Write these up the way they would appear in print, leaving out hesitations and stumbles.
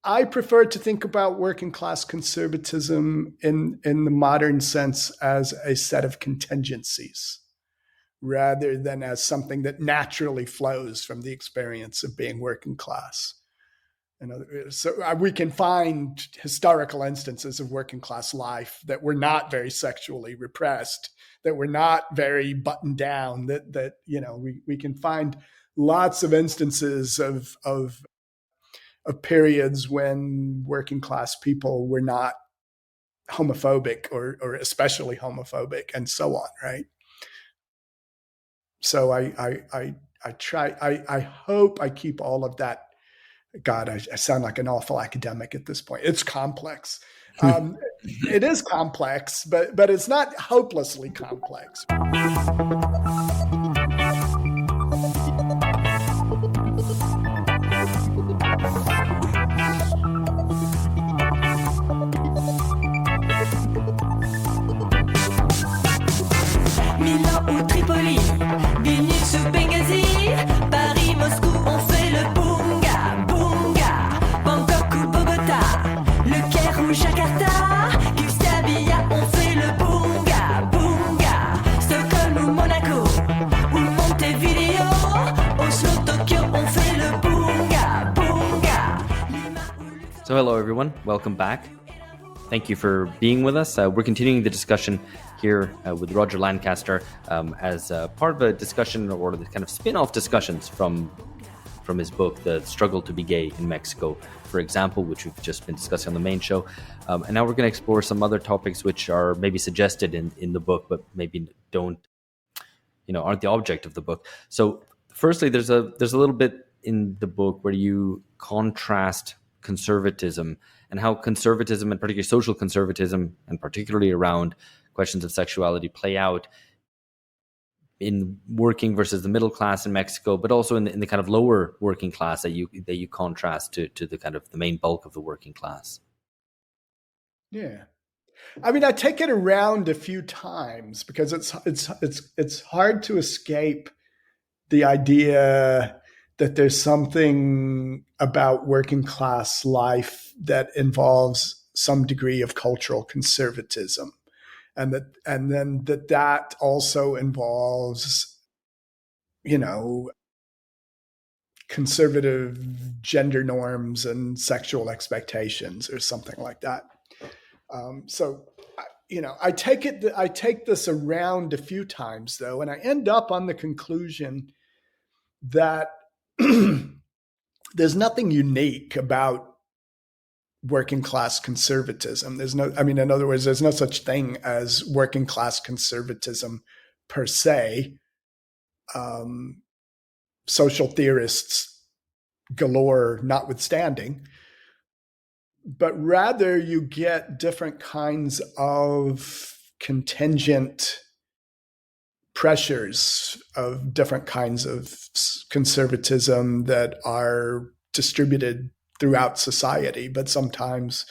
I prefer to think about working class conservatism in the modern sense as a set of contingencies rather than as something that naturally flows from the experience of being working class. So we can find historical instances of working class life that were not very sexually repressed, that were not very buttoned down, that we can find lots of instances of periods when working class people were not homophobic or especially homophobic and so on, right? So I hope I keep all of that. God, I sound like an awful academic at this point. It's complex. It is complex, but it's not hopelessly complex. Milan ou Tripoli, Vilnius ou Benghazi, Paris, Moscou, on fait le bunga, bunga. Bangkok ou Bogota, Le Caire ou Jakarta, Gustabia, on fait le bunga, bunga. Stockholm ou Monaco, ou Montevideo, Oslo, Tokyo, on fait le bunga, bunga. So hello everyone, welcome back. Thank you for being with us. We're continuing the discussion here with Roger Lancaster as part of a discussion or the kind of spin-off discussions from his book, The Struggle to be Gay in Mexico, for example, which we've just been discussing on the main show. And now we're going to explore some other topics which are maybe suggested in the book, but maybe aren't the object of the book. So firstly, there's a little bit in the book where you contrast conservatism and how conservatism, and particularly social conservatism, and particularly around questions of sexuality, play out in working versus the middle class in Mexico, but also in the kind of lower working class that you contrast to the kind of the main bulk of the working class. Yeah, I mean, I take it around a few times because it's hard to escape the idea that there's something about working class life that involves some degree of cultural conservatism, and then that also involves, conservative gender norms and sexual expectations or something like that. I take this around a few times though, and I end up on the conclusion that there's nothing unique about working class conservatism. In other words, there's no such thing as working class conservatism per se. Social theorists galore notwithstanding, but rather you get different kinds of contingent pressures of different kinds of conservatism that are distributed throughout society, but sometimes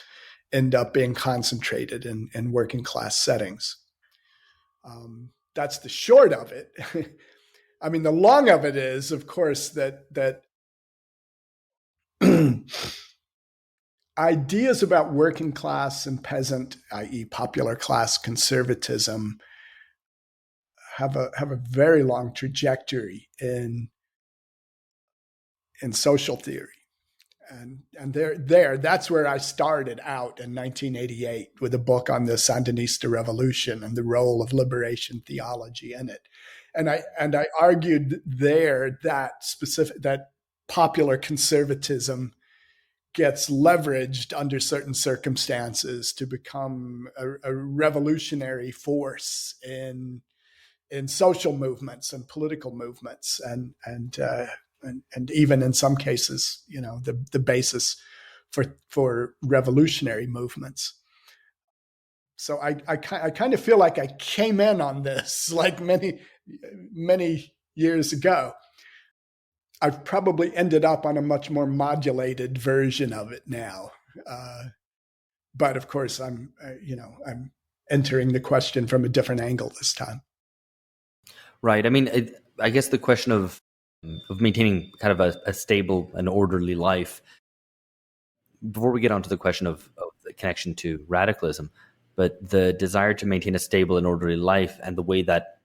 end up being concentrated in working class settings. That's the short of it. I mean, the long of it is, of course, that ideas about working class and peasant, i.e. popular class conservatism, have a very long trajectory in social theory, and that's where I started out in 1988 with a book on the Sandinista revolution and the role of liberation theology in it, and I argued there that popular conservatism gets leveraged under certain circumstances to become a revolutionary force in social movements and political movements, and even in some cases, the basis for revolutionary movements. So I kind of feel like I came in on this like many years ago. I've probably ended up on a much more modulated version of it now, but of course I'm entering the question from a different angle this time. Right. I mean, I guess the question of maintaining kind of a stable and orderly life before we get onto the question of the connection to radicalism, but the desire to maintain a stable and orderly life and the way that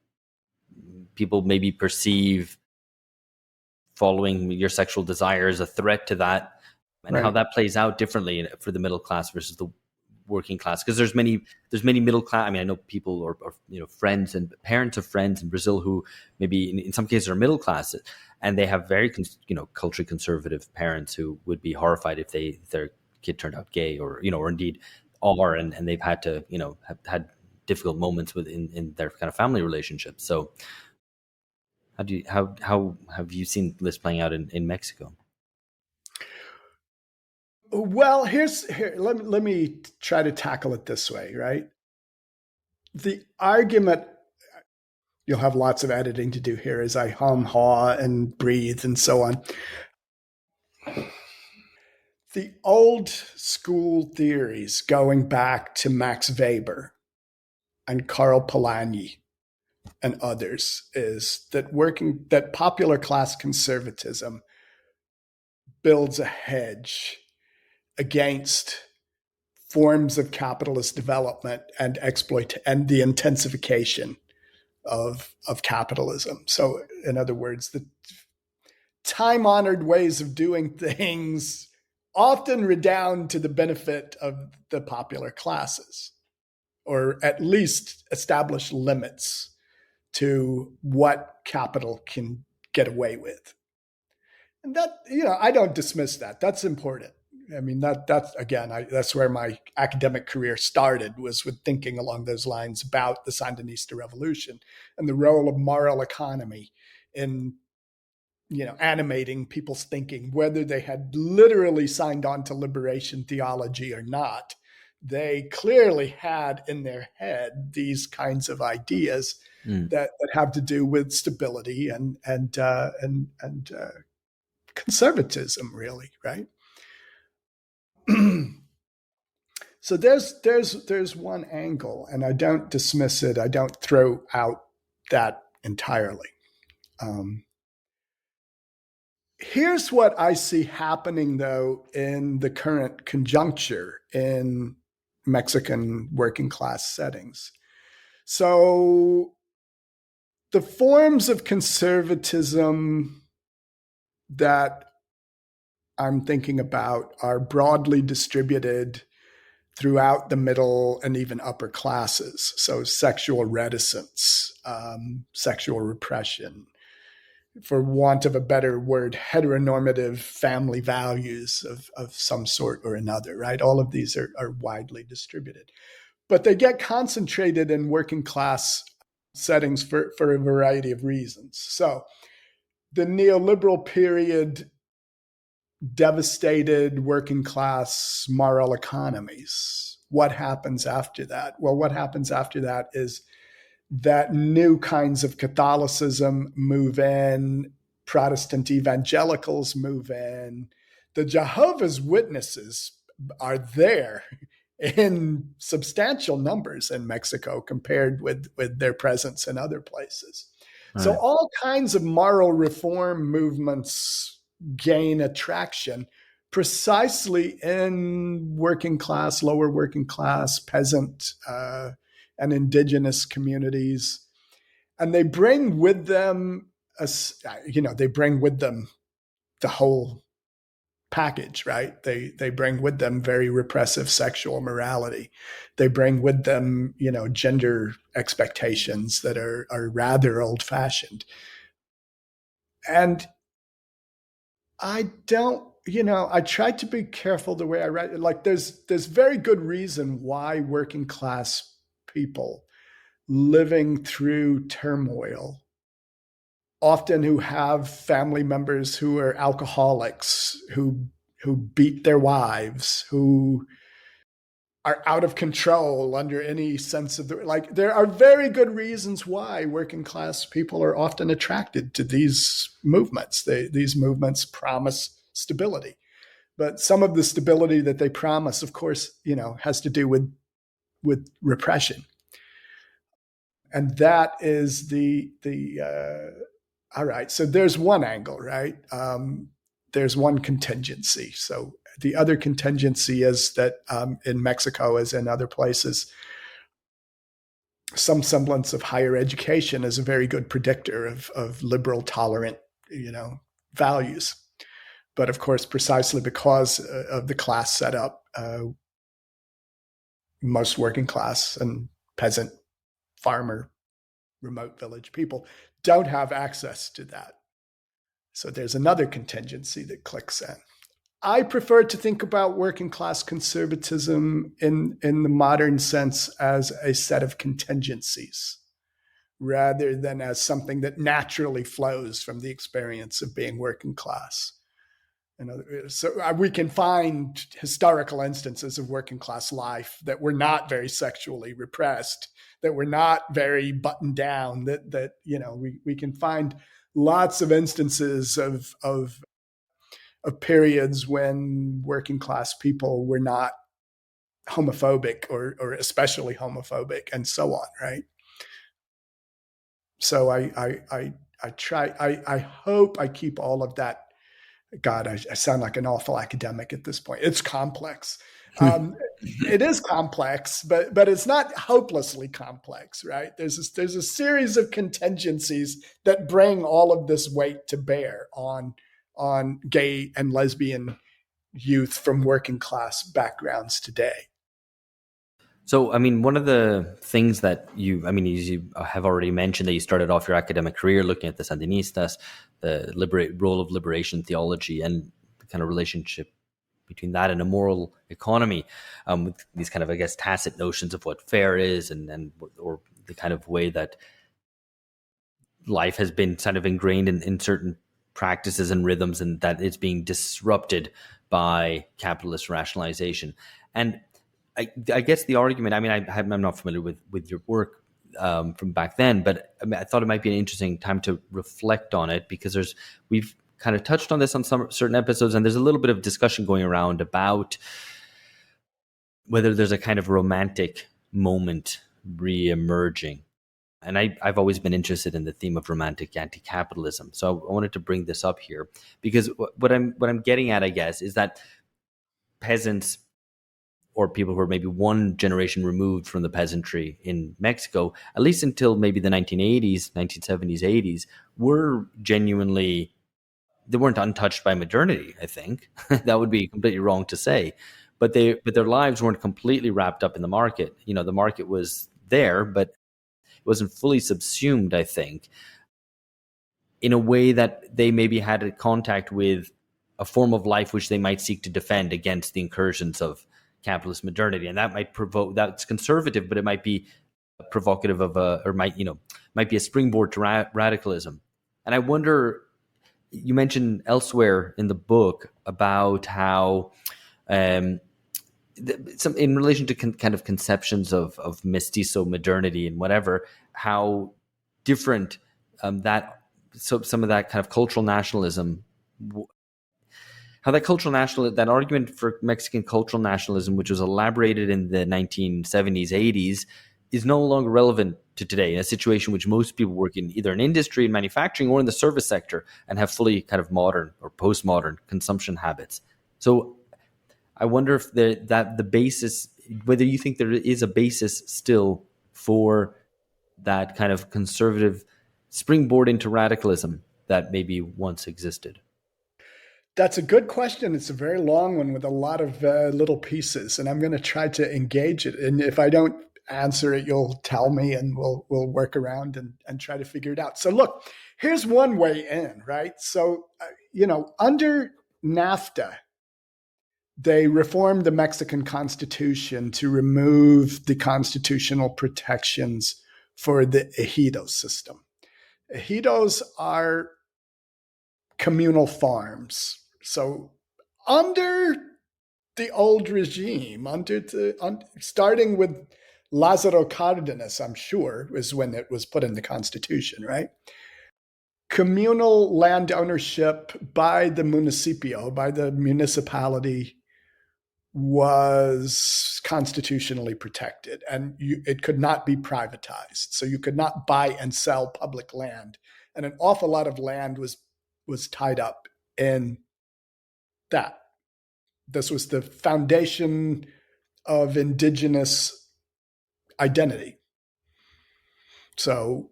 people maybe perceive following your sexual desire as a threat to that, and how that plays out differently for the middle class versus the working class. Because there's many middle class. I mean, I know people or friends and parents of friends in Brazil who maybe in some cases are middle class, and they have very culturally conservative parents who would be horrified if their kid turned out gay or indeed are, and they've had to have had difficult moments in their kind of family relationships. So how have you seen this playing out in Mexico? Well, let me try to tackle it this way, right? The argument, you'll have lots of editing to do here as I haw and breathe and so on. The old school theories going back to Max Weber and Karl Polanyi and others is that popular class conservatism builds a hedge against forms of capitalist development and and the intensification of capitalism. So, in other words, the time-honored ways of doing things often redound to the benefit of the popular classes, or at least establish limits to what capital can get away with. And that, I don't dismiss that. That's important. I mean, that's where my academic career started, was with thinking along those lines about the Sandinista revolution and the role of moral economy in, animating people's thinking, whether they had literally signed on to liberation theology or not. They clearly had in their head these kinds of ideas that have to do with stability and conservatism, really, right? So there's one angle, and I don't dismiss it. I don't throw out that entirely. Here's what I see happening, though, in the current conjuncture in Mexican working class settings. So the forms of conservatism that I'm thinking about are broadly distributed throughout the middle and even upper classes. So sexual reticence, sexual repression, for want of a better word, heteronormative family values of some sort or another, right? All of these are widely distributed. But they get concentrated in working class settings for a variety of reasons. So the neoliberal period devastated working class moral economies. What happens after that? Well, what happens after that is that new kinds of Catholicism move in, Protestant evangelicals move in, the Jehovah's Witnesses are there in substantial numbers in Mexico compared with their presence in other places. Right. So all kinds of moral reform movements gain attraction precisely in working class, lower working class, peasant, and indigenous communities. And they bring with them, the whole package, right? They bring with them very repressive sexual morality. They bring with them, gender expectations that are rather old-fashioned. And I don't, I try to be careful the way I write. Like there's very good reason why working class people living through turmoil, often who have family members who are alcoholics, who beat their wives, who are out of control under any sense of there are very good reasons why working class people are often attracted to these movements. These movements promise stability, but some of the stability that they promise, of course, has to do with repression. And that is all right. So there's one angle, right? There's one contingency. So The other contingency is that in Mexico, as in other places, some semblance of higher education is a very good predictor of liberal, tolerant, values. But of course, precisely because of the class setup, most working class and peasant, farmer, remote village people don't have access to that. So there's another contingency that clicks in. I prefer to think about working class conservatism in the modern sense as a set of contingencies rather than as something that naturally flows from the experience of being working class. So we can find historical instances of working class life that were not very sexually repressed, that were not very buttoned down, that we can find lots of instances of periods when working class people were not homophobic or especially homophobic and so on, right? So I hope I keep all of that. God, I sound like an awful academic at this point. It's complex. It is complex, but it's not hopelessly complex, right? There's a series of contingencies that bring all of this weight to bear on gay and lesbian youth from working class backgrounds today. So, I mean, one of the things that you have already mentioned that you started off your academic career looking at the Sandinistas, the role of liberation theology, and the kind of relationship between that and a moral economy, with these kind of, I guess, tacit notions of what fair is or the kind of way that life has been kind of ingrained in certain practices and rhythms, and that it's being disrupted by capitalist rationalization. And I guess the argument, I mean, I'm not familiar with your work from back then, but I thought it might be an interesting time to reflect on it, because we've kind of touched on this on some certain episodes, and there's a little bit of discussion going around about whether there's a kind of romantic moment re-emerging. And I've always been interested in the theme of romantic anti-capitalism. So I wanted to bring this up here, because what I'm getting at, I guess, is that peasants, or people who are maybe one generation removed from the peasantry in Mexico, at least until maybe the 1980s, 1970s, 80s, they weren't untouched by modernity, I think. That would be completely wrong to say. But their lives weren't completely wrapped up in the market. The market was there, but it wasn't fully subsumed, I think, in a way that they maybe had a contact with a form of life which they might seek to defend against the incursions of capitalist modernity. And that might that's conservative, but it might be provocative might be a springboard to radicalism. And I wonder, you mentioned elsewhere in the book about how in relation to kind of conceptions of mestizo modernity and whatever, how different some of that kind of cultural nationalism, how that argument for Mexican cultural nationalism, which was elaborated in the 1970s, 80s, is no longer relevant to today, in a situation which most people work in either in industry and manufacturing or in the service sector and have fully kind of modern or postmodern consumption habits. So I wonder if the basis, whether you think there is a basis still for that kind of conservative springboard into radicalism that maybe once existed. That's a good question. It's a very long one with a lot of little pieces, and I'm going to try to engage it. And if I don't answer it, you'll tell me, and we'll work around and try to figure it out. So look, here's one way in, right? So, under NAFTA, they reformed the Mexican Constitution to remove the constitutional protections for the ejidos system. Ejidos are communal farms. So under the old regime, starting with Lázaro Cárdenas, I'm sure, is when it was put in the Constitution, right? Communal land ownership by the municipio, by the municipality, was constitutionally protected, and it could not be privatized. So you could not buy and sell public land, and an awful lot of land was tied up in that. This was the foundation of indigenous identity. So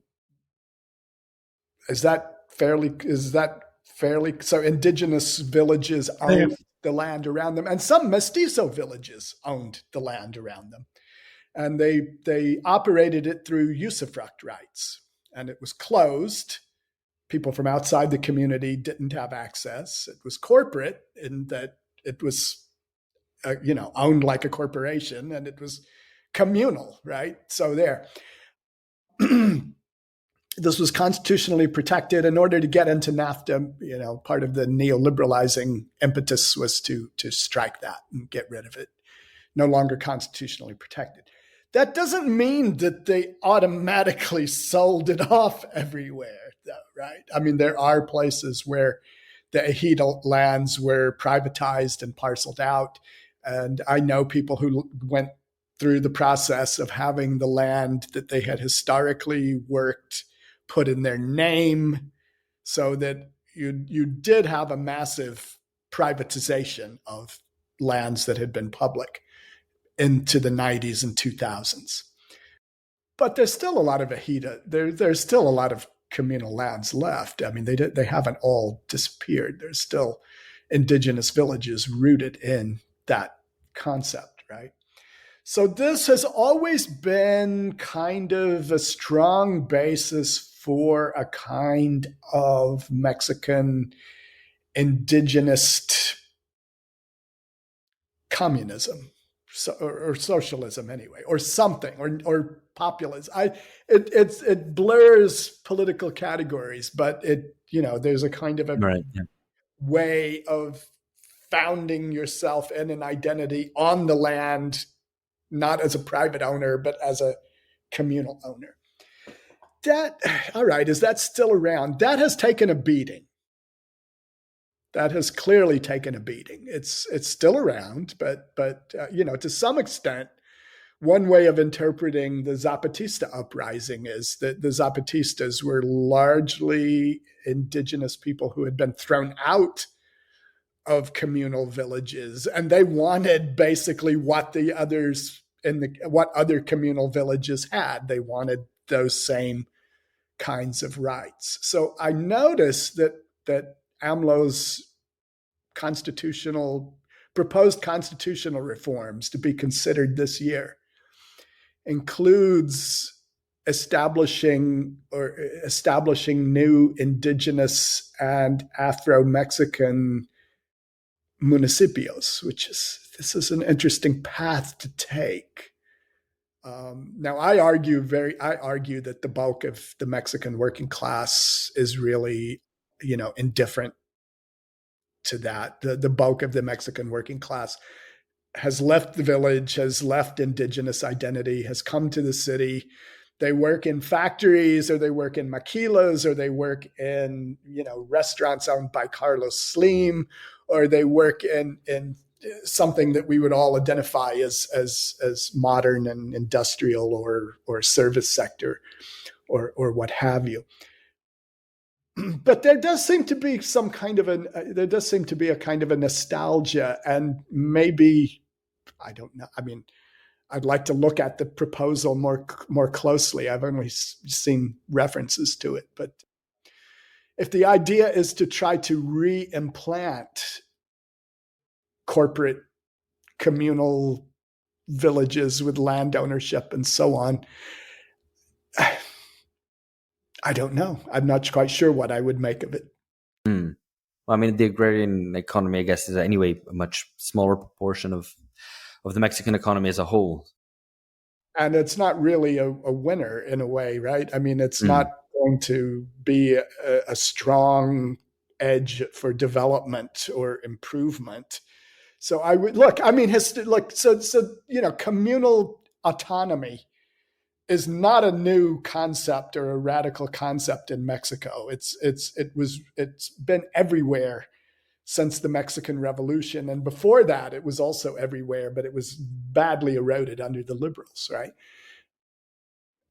is that fairly so indigenous villages owned the land around them, and some mestizo villages owned the land around them, and they operated it through usufruct rights, and it was closed. People from outside the community didn't have access. It was corporate in that it was owned like a corporation, and it was communal, right? So there. This was constitutionally protected. In order to get into NAFTA, part of the neoliberalizing impetus was to strike that and get rid of it. No longer constitutionally protected. That doesn't mean that they automatically sold it off everywhere, though, right? I mean, there are places where the ejido lands were privatized and parceled out. And I know people who went through the process of having the land that they had historically worked put in their name, so that you did have a massive privatization of lands that had been public into the 90s and 2000s. But there's still a lot of ejido. There's still a lot of communal lands left. I mean, they haven't all disappeared. There's still indigenous villages rooted in that concept, right? So this has always been kind of a strong basis for a kind of Mexican indigenous communism, or socialism anyway, or something, or populism. It blurs political categories, but there's a kind of a way of founding yourself in an identity on the land, not as a private owner, but as a communal owner. All right, is that still around? That has taken a beating. That has clearly taken a beating. It's still around, but to some extent, one way of interpreting the Zapatista uprising is that the Zapatistas were largely indigenous people who had been thrown out of communal villages, and they wanted basically what the others what other communal villages had. They wanted those same kinds of rights. So I noticed that AMLO's proposed constitutional reforms to be considered this year includes establishing new indigenous and Afro-Mexican municipios, this is an interesting path to take. Now, I argue that the bulk of the Mexican working class is really, indifferent to that. The bulk of the Mexican working class has left the village, has left indigenous identity, has come to the city. They work in factories, or they work in maquilas, or they work in, restaurants owned by Carlos Slim, or they work in something that we would all identify as modern and industrial or service sector or what have you. But there does seem to be a kind of a nostalgia, and maybe, I don't know. I mean, I'd like to look at the proposal more closely. I've only seen references to it, but if the idea is to try to re-implant corporate communal villages with land ownership and so on, I don't know. I'm not quite sure what I would make of it. Well, I mean, the agrarian economy, I guess, is anyway a much smaller proportion of the Mexican economy as a whole. And it's not really a winner in a way, right? I mean, it's not going to be a strong edge for development or improvement. So I would communal autonomy is not a new concept or a radical concept in Mexico. It's been everywhere since the Mexican Revolution, and before that, it was also everywhere, but it was badly eroded under the liberals, right?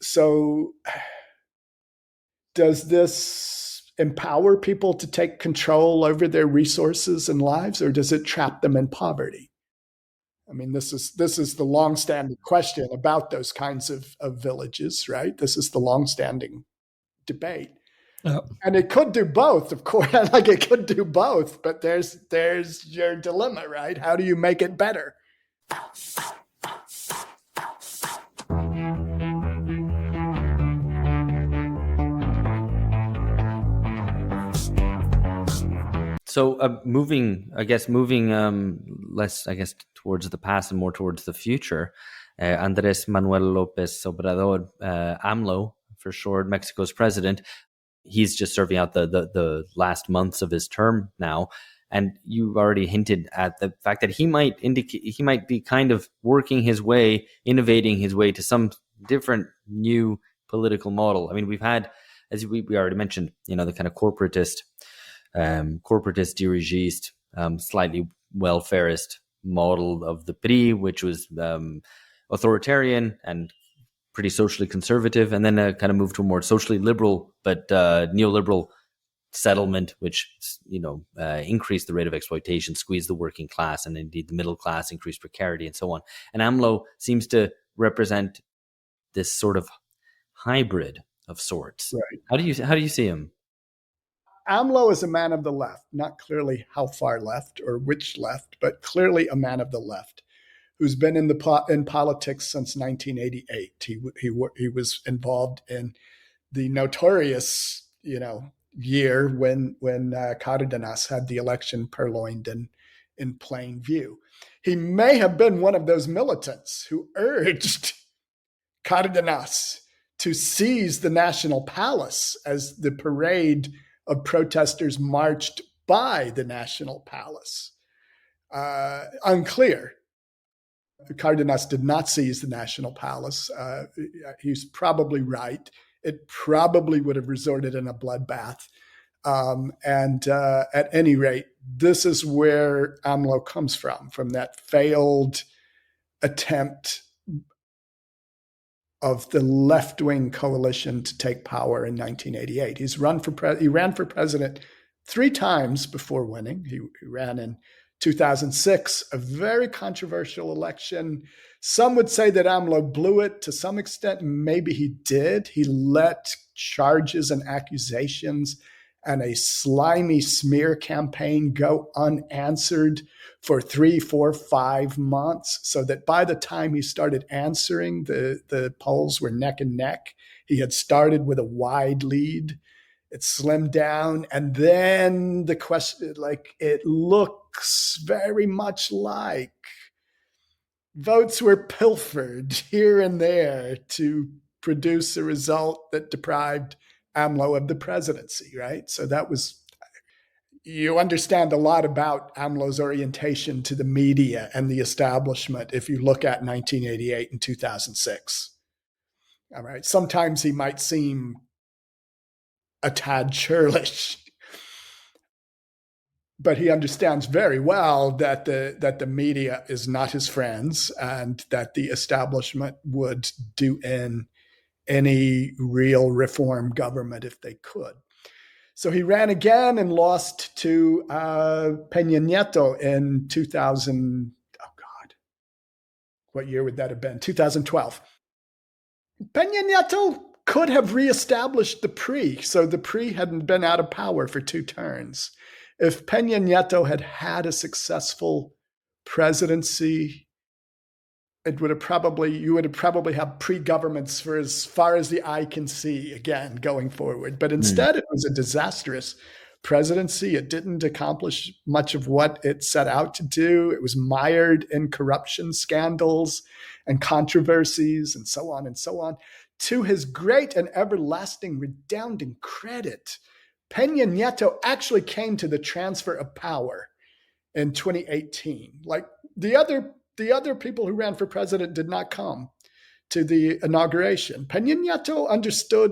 So, does this empower people to take control over their resources and lives, or does it trap them in poverty? I mean, this is the longstanding question about those kinds of villages, right? This is the longstanding debate. And it could do both, of course. Like, it could do both, but there's your dilemma, right? How do you make it better? So moving less, towards the past and more towards the future, Andrés Manuel López Obrador, AMLO for short, Mexico's president, he's just serving out the last months of his term now. And you already hinted at the fact that he might be kind of working his way, innovating his way to some different new political model. I mean, we've had, as we already mentioned, the kind of corporatist, dirigiste, slightly welfarist model of the PRI, which was authoritarian and pretty socially conservative, and then kind of moved to a more socially liberal but neoliberal settlement, which increased the rate of exploitation, squeezed the working class and indeed the middle class, increased precarity, and so on. And AMLO seems to represent this sort of hybrid of sorts. Right. How do you see him? AMLO is a man of the left, not clearly how far left or which left, but clearly a man of the left who's been in politics since 1988. He was involved in the notorious, year when Cárdenas had the election purloined in plain view. He may have been one of those militants who urged Cárdenas to seize the National Palace as the parade of protesters marched by the National Palace. Unclear. Cárdenas did not seize the National Palace. He's probably right. It probably would have resulted in a bloodbath. And at any rate, this is where AMLO comes from that failed attempt of the left-wing coalition to take power in 1988. He ran for president 3 times before winning. He ran in 2006, a very controversial election. Some would say that AMLO blew it to some extent. Maybe he did. He let charges and accusations and a slimy smear campaign go unanswered for 3, 4, 5 months, so that by the time he started answering, the polls were neck and neck. He had started with a wide lead. It slimmed down. And then the question, it looks very much like votes were pilfered here and there to produce a result that deprived AMLO of the presidency, right? So you understand a lot about AMLO's orientation to the media and the establishment if you look at 1988 and 2006. All right. Sometimes he might seem a tad churlish, but he understands very well that the media is not his friends and that the establishment would do in any real reform government if they could. So he ran again and lost to Peña Nieto in 2000. Oh God, what year would that have been? 2012. Peña Nieto could have reestablished the PRI, so the PRI hadn't been out of power for 2 turns. If Peña Nieto had had a successful presidency, you would have probably have pre-governments for as far as the eye can see again going forward. But instead, it was a disastrous presidency. It didn't accomplish much of what it set out to do. It was mired in corruption scandals and controversies and so on and so on. To his great and everlasting redounding credit, Peña Nieto actually came to the transfer of power in 2018. Like the other people who ran for president did not come to the inauguration. Peña Nieto understood,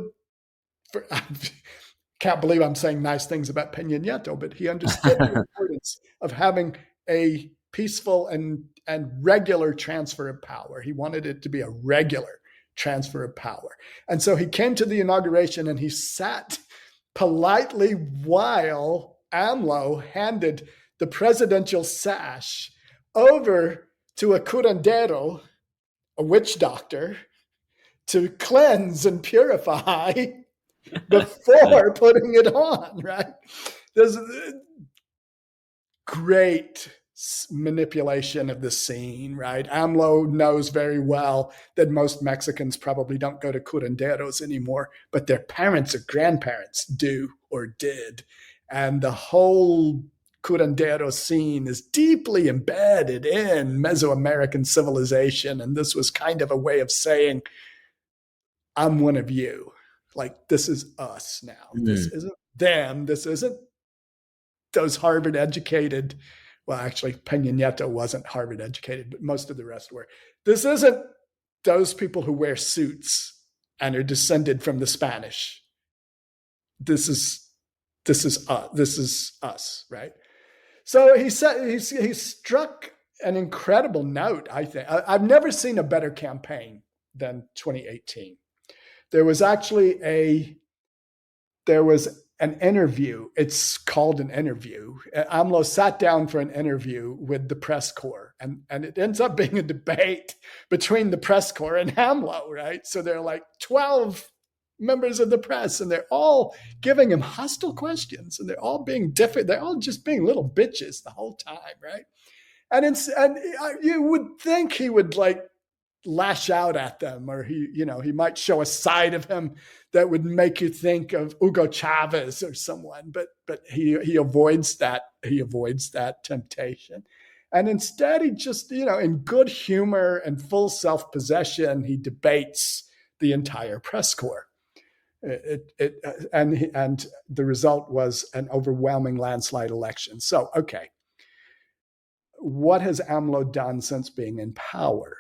can't believe I'm saying nice things about Peña Nieto, but he understood the importance of having a peaceful and regular transfer of power. He wanted it to be a regular transfer of power. And so he came to the inauguration and he sat politely while AMLO handed the presidential sash over to a curandero, a witch doctor, to cleanse and purify before putting it on, right? There's great manipulation of the scene, right? AMLO knows very well that most Mexicans probably don't go to curanderos anymore, but their parents or grandparents do or did. And the whole curandero scene is deeply embedded in Mesoamerican civilization. And this was kind of a way of saying, I'm one of you. Like, this is us now. This isn't them. This isn't those Harvard educated. Well, actually, Peña Nieto wasn't Harvard educated, but most of the rest were. This isn't those people who wear suits and are descended from the Spanish. This is us, right? So he said he struck an incredible note. I think I've never seen a better campaign than 2018. There was an interview. It's called an interview. AMLO sat down for an interview with the press corps, and it ends up being a debate between the press corps and AMLO, right? So there are like 12 members of the press, and they're all giving him hostile questions, and they're all being different. They're all just being little bitches the whole time, right? And you would think he would like lash out at them, or he might show a side of him that would make you think of Hugo Chavez or someone, but he avoids that. He avoids that temptation. And instead he just, in good humor and full self-possession, he debates the entire press corps. And the result was an overwhelming landslide election. So, okay. What has AMLO done since being in power?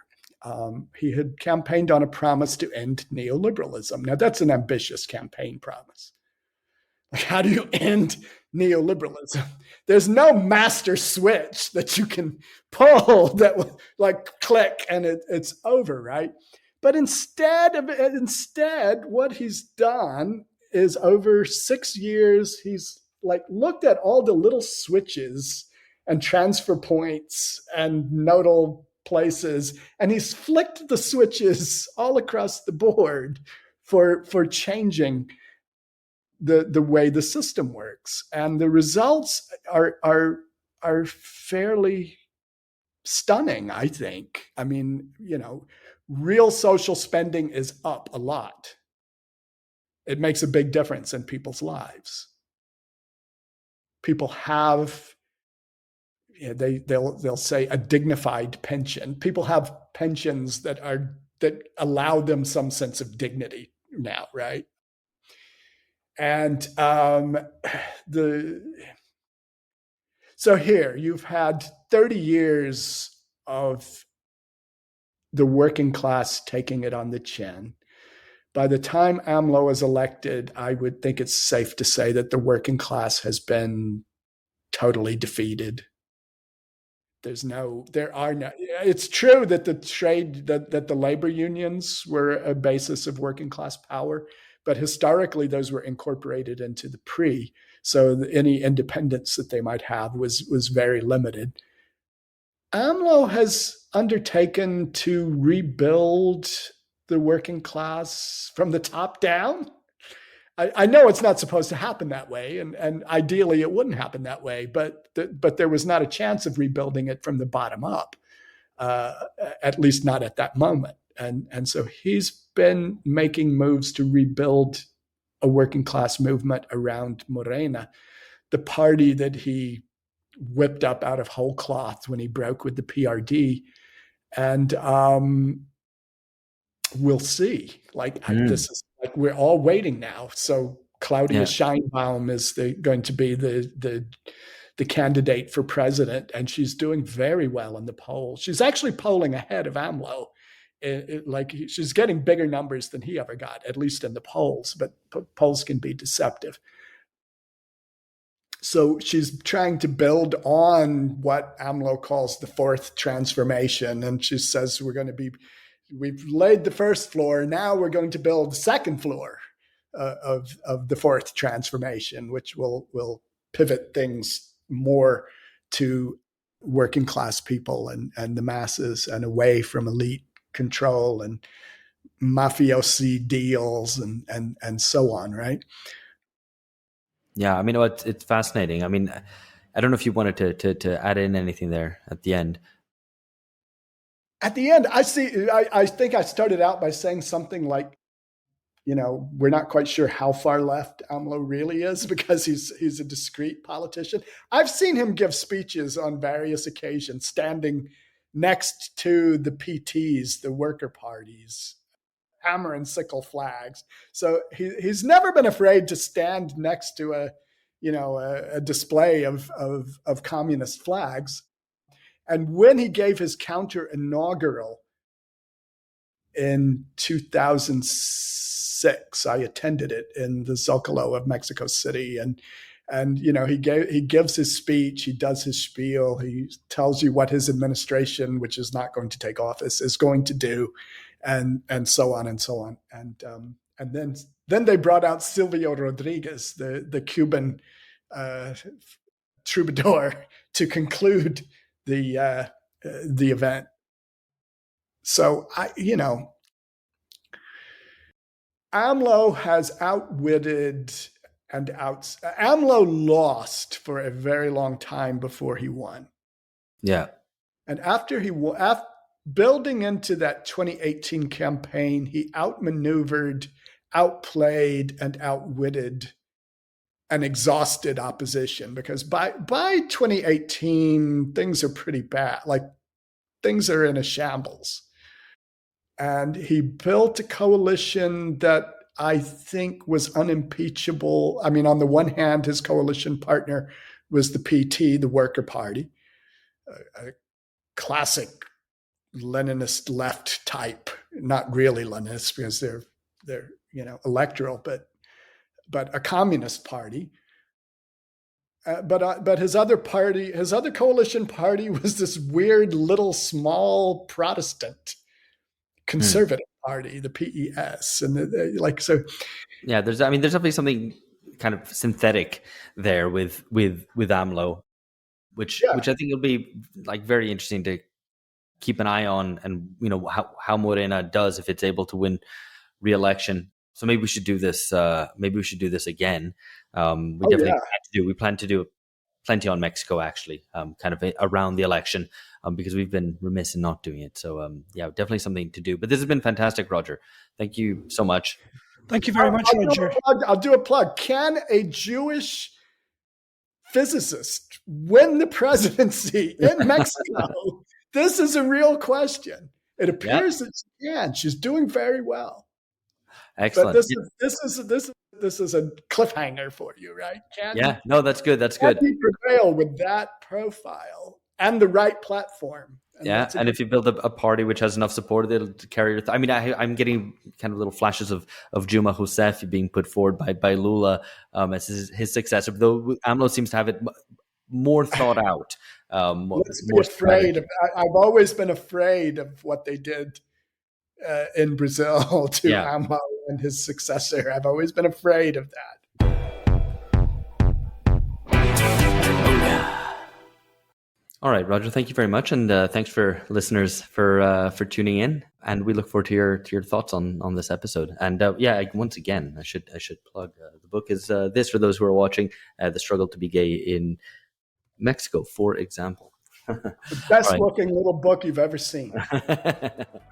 He had campaigned on a promise to end neoliberalism. Now, that's an ambitious campaign promise. Like, how do you end neoliberalism? There's no master switch that you can pull that will like click and it's over, right? But instead, what he's done is over 6 years, he's like looked at all the little switches and transfer points and nodal places, and he's flicked the switches all across the board for changing the way the system works. And the results are fairly stunning, I think. I mean, real social spending is up a lot. It makes a big difference in people's lives. People have, they'll say, a dignified pension. People have pensions that allow them some sense of dignity now, right? And so here you've had 30 years of the working class taking it on the chin. By the time AMLO is elected, I would think it's safe to say that the working class has been totally defeated. It's true that that the labor unions were a basis of working class power, but historically those were incorporated into the PRI. So any independence that they might have was very limited. AMLO has undertaken to rebuild the working class from the top down. I know it's not supposed to happen that way, and ideally it wouldn't happen that way, but there was not a chance of rebuilding it from the bottom up, at least not at that moment. And so he's been making moves to rebuild a working class movement around Morena, the party that he whipped up out of whole cloth when he broke with the PRD. And we'll see. This is like we're all waiting now. So Claudia Sheinbaum is going to be the candidate for president, and she's doing very well in the polls. She's actually polling ahead of AMLO. She's getting bigger numbers than he ever got, at least in the polls. But polls can be deceptive. So she's trying to build on what AMLO calls the fourth transformation. And she says, we've laid the first floor. Now we're going to build the second floor. of the fourth transformation, which will pivot things more to working class people and the masses, and away from elite control and mafiosi deals and so on, right? Yeah, I mean, it's fascinating. I mean, I don't know if you wanted to add in anything there at the end. At the end, I think I started out by saying something like, we're not quite sure how far left AMLO really is, because he's a discreet politician. I've seen him give speeches on various occasions, standing next to the PTs, the worker parties, hammer and sickle flags. So he's never been afraid to stand next to a display of communist flags. And when he gave his counter inaugural in 2006, I attended it in the Zocalo of Mexico City, and he gives his speech, he does his spiel, he tells you what his administration, which is not going to take office, is going to do, and so on and so on, and then they brought out Silvio Rodriguez, the Cuban troubadour, to conclude the event. So AMLO has outwitted AMLO lost for a very long time before he won. Yeah. And after building into that 2018 campaign, he outmaneuvered, outplayed, and outwitted an exhausted opposition, because by 2018, things are pretty bad. Like, things are in a shambles. And he built a coalition that I think was unimpeachable. I mean, on the one hand, his coalition partner was the PT, the Worker Party, a classic Leninist left type, not really Leninist because they're electoral, but a communist party. But his other coalition party was this weird little small Protestant conservative party, the PES, and so. Yeah, there's definitely something kind of synthetic there with AMLO, which I think will be like very interesting to keep an eye on, and how Morena does if it's able to win re-election. So maybe we should do this. Maybe we should do this again. We plan to do plenty on Mexico, actually, kind of around the election, because we've been remiss in not doing it. So definitely something to do. But this has been fantastic, Roger. Thank you so much. Thank you very much, Roger. I'll do a plug. Can a Jewish physicist win the presidency in Mexico? This is a real question. It appears that she can. She's doing very well. Excellent. But this is a cliffhanger for you, right? That's good. That's good. Can he prevail with that profile and the right platform? And if you build a party which has enough support, it'll carry your. I'm getting kind of little flashes of Juma Jousef being put forward by Lula as his successor, though AMLO seems to have it more thought out. Let's be afraid. I've always been afraid of what they did in Brazil to AMLO and his successor. I've always been afraid of that. All right, Roger, thank you very much. And thanks for listeners for tuning in. And we look forward to your thoughts on this episode. And once again, I should plug the book is this, for those who are watching, The Struggle to Be Gay in Mexico, for example. The best looking little book you've ever seen.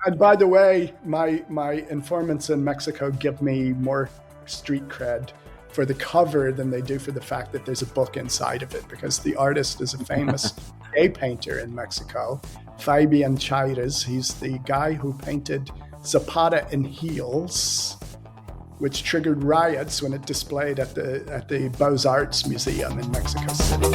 And by the way, my informants in Mexico give me more street cred for the cover than they do for the fact that there's a book inside of it, because the artist is a famous gay painter in Mexico, Fabian Chaires. He's the guy who painted Zapata in Heels, which triggered riots when it displayed at the Beaux-Arts Museum in Mexico City.